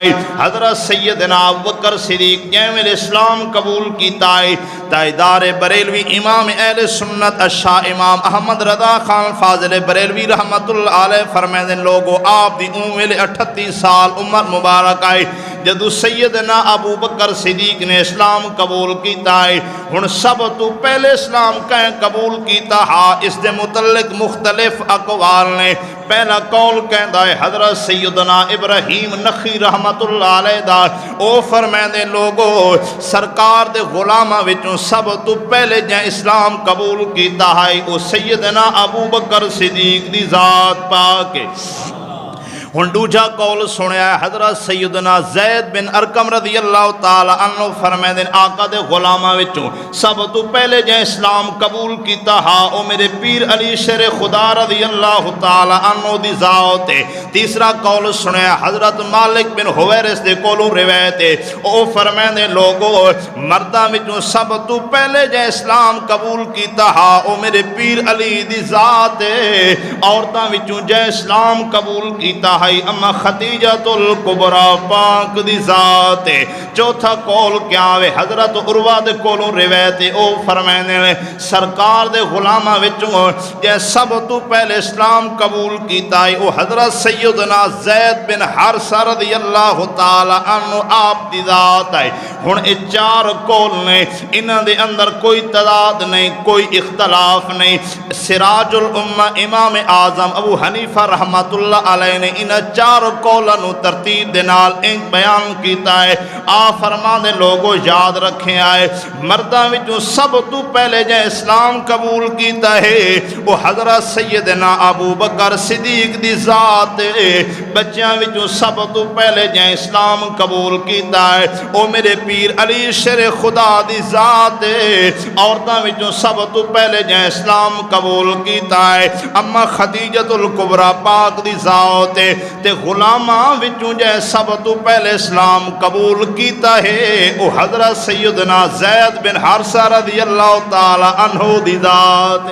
حضرت سیدنا ابوبکر صدیق جامع اسلام قبول کیتا ہے تاجدار بریلوی امام اہل سنت شاہ امام احمد رضا خان فاضل بریلوی رحمت اللہ علیہ فرمائے لوگو آپ دی عمر 38 سال عمر مبارک آئی جدو سیدنا ابوبکر صدیق نے اسلام قبول کیتا ہے ہن سب تو پہلے اسلام کہیں قبول کیتا ہاں اس دے متعلق مختلف اقوال نے پہلا قول کہندا ہے حضرت سیدنا ابراہیم نخی رحمت اللہ علیہ دا او فرمائے لوگو سرکار دے غلاماں وچوں سب تو پہلے جے اسلام قبول کیتا ہے او سیدنا ابوبکر صدیق دی ذات پاک ہن دوجا قول سنیا ہے حضرت سیدنا زید بن ارقم رضی اللہ تعالی عنہ فرمائے آقا دے غلاماں وچوں سب تو پہلے جے اسلام قبول کیتا ہا او میرے پیر علی شیر خدا رضی اللہ تعالی عنہ دی ذات ہے تیسرا قول سنیا حضرت مالک بن حویرث دے کولوں روایت ہے او فرمائے لوگو مرداں وچوں سب تو پہلے جے اسلام قبول کیتا ہا او میرے پیر علی دی ذات ہے عورتاں وچوں جے اسلام قبول کیتا اما خدیجۃ الکبریٰ پاک دی ذات ہے چوتھا قول کیا ہے حضرت عروہ دے کولوں روایت او فرمائے سرکار دے غلاماں وچوں جے سب تو پہلے اسلام قبول کیتا ہے او حضرت سیدنا زید بن حارثہ رضی اللہ تعالی عنہ آپ دی ذات ہے ہن اے چار قول نے انہاں دے اندر کوئی تضاد نہیں کوئی اختلاف نہیں سراج الامہ امام اعظم ابو حنیفہ رحمت اللہ علیہ نے چار قولوں ترتیب دے نال ان بیان کیتا ہے آ فرما دے لوگو یاد رکھیں آئے مرداں وچوں سب تو پہلے جے اسلام قبول کیتا ہے وہ حضرت سیدنا ابوبکر صدیق دی ذات ہے بچیاں وچوں سب تو پہلے جے اسلام قبول کیتا ہے وہ میرے پیر علی شیر خدا دی ذات ہے عورتاں وچوں سب تو پہلے جے اسلام قبول کیتا ہے اما خدیجۃ الکبریٰ پاک دی ذات ہے تے غلاماں وچوں جے سب تو پہلے اسلام قبول کیتا ہے او حضرت سیدنا زید بن حارثہ رضی اللہ تعالی عنہ دی ذات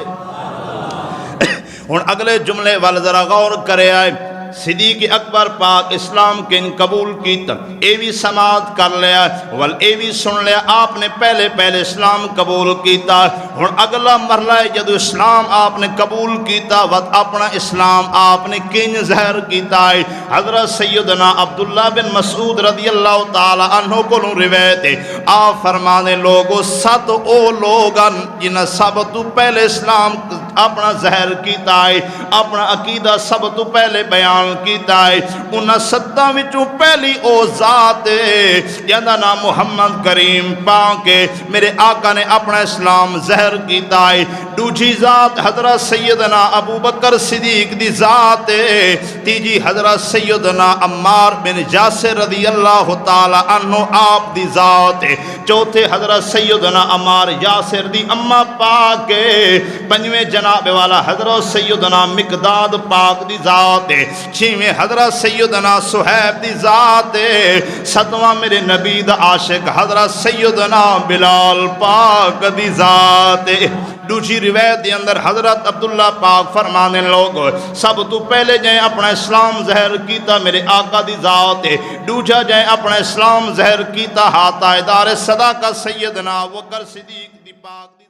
ہن اگلے جملے وال ذرا غور کرے آئے صدیق اکبر پاک اسلام کے ان قبول کیتا اے بھی سماعت کر لیا ول اے بھی سن لیا آپ نے پہلے اسلام قبول کیتا ہن اگلا مرحلہ ہے جدو اسلام آپ نے قبول کیتا وقت اپنا اسلام آپ نے کنج ظاہر کیتا ہے حضرت سیدنا عبداللہ بن مسعود رضی اللہ تعالی عنہ کو روایت ہے آپ فرمانے لوگو سات او لوگن جنہ سب تو پہلے اسلام اپنا ظاہر کیتا ہے اپنا عقیدہ سب تو پہلے بیان کیتا ہے انہاں ستاں وچوں پہلی او ذات ہے جہاں نام محمد کریم پاک ہے میرے آقا نے اپنا اسلام ظاہر کیتا ہے دوجی ذات حضرت سیدنا ابوبکر صدیق دی ذات ہے تیجی حضرت سیدنا عمار بن یاسر رضی اللہ تعالی عنہ آپ دی ذات ہے چوتھے حضرت سیدنا عمار یاسر دی اما پاک ہے پنجویں جناب والا حضرت سیدنا مقداد پاک دی ذات ہے چھویں حضرت سیدنا صہیب دی ذات ہے ستواں میرے نبی دا عاشق حضرت سیدنا بلال پاک دی ذات ہے دوسری روایت دی اندر حضرت عبداللہ پاک فرمانے لوگ سب تو پہلے جائیں اپنا اسلام ظاہر کیتا میرے آقا دی ذات ہے دوجا جائیں اپنا اسلام ظاہر کیتا ہاتھ تاجدار صداقت سیدنا ابوبکر صدیق دی پاک دی